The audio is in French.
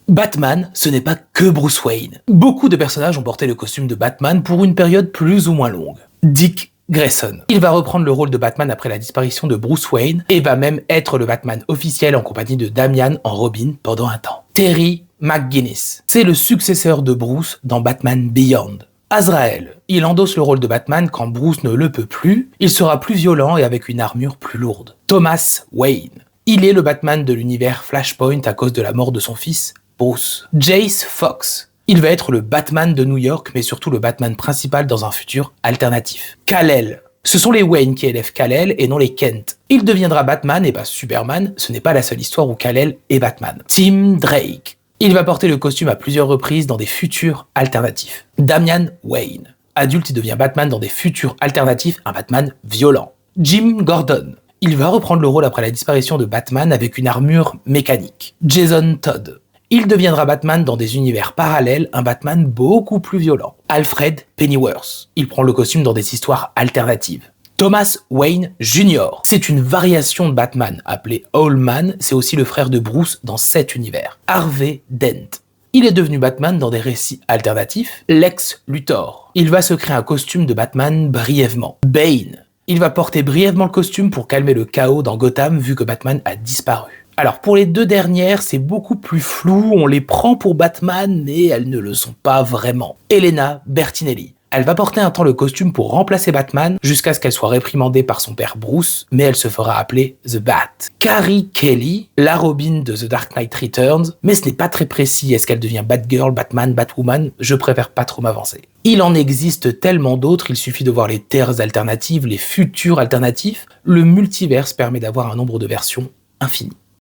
Batman, ce n'est pas que Bruce Wayne. Beaucoup de personnages ont porté le costume de Batman pour une période plus ou moins longue. Dick Grayson. Il va reprendre le rôle de Batman après la disparition de Bruce Wayne et va même être le Batman officiel en compagnie de Damian en Robin pendant un temps. Terry McGinnis. C'est le successeur de Bruce dans Batman Beyond. Azrael. Il endosse le rôle de Batman quand Bruce ne le peut plus. Il sera plus violent et avec une armure plus lourde. Thomas Wayne. Il est le Batman de l'univers Flashpoint à cause de la mort de son fils, Bruce. Jace Fox. Il va être le Batman de New York, mais surtout le Batman principal dans un futur alternatif. Kal-El. Ce sont les Wayne qui élèvent Kal-El et non les Kent. Il deviendra Batman et pas Superman, ce n'est pas la seule histoire où Kal-El est Batman. Tim Drake. Il va porter le costume à plusieurs reprises dans des futurs alternatifs. Damian Wayne. Adulte, il devient Batman dans des futurs alternatifs, un Batman violent. Jim Gordon. Il va reprendre le rôle après la disparition de Batman avec une armure mécanique. Jason Todd. Il deviendra Batman dans des univers parallèles, un Batman beaucoup plus violent. Alfred Pennyworth. Il prend le costume dans des histoires alternatives. Thomas Wayne Jr. C'est une variation de Batman appelé Old Man, c'est aussi le frère de Bruce dans cet univers. Harvey Dent. Il est devenu Batman dans des récits alternatifs. Lex Luthor. Il va se créer un costume de Batman brièvement. Bane. Il va porter brièvement le costume pour calmer le chaos dans Gotham vu que Batman a disparu. Alors pour les deux dernières, c'est beaucoup plus flou, on les prend pour Batman, mais elles ne le sont pas vraiment. Elena Bertinelli. Elle va porter un temps le costume pour remplacer Batman, jusqu'à ce qu'elle soit réprimandée par son père Bruce, mais elle se fera appeler The Bat. Carrie Kelly, la Robin de The Dark Knight Returns, mais ce n'est pas très précis, est-ce qu'elle devient Batgirl, Batman, Batwoman, je préfère pas trop m'avancer. Il en existe tellement d'autres, il suffit de voir les terres alternatives, les futurs alternatifs, le multiverse permet d'avoir un nombre de versions infini.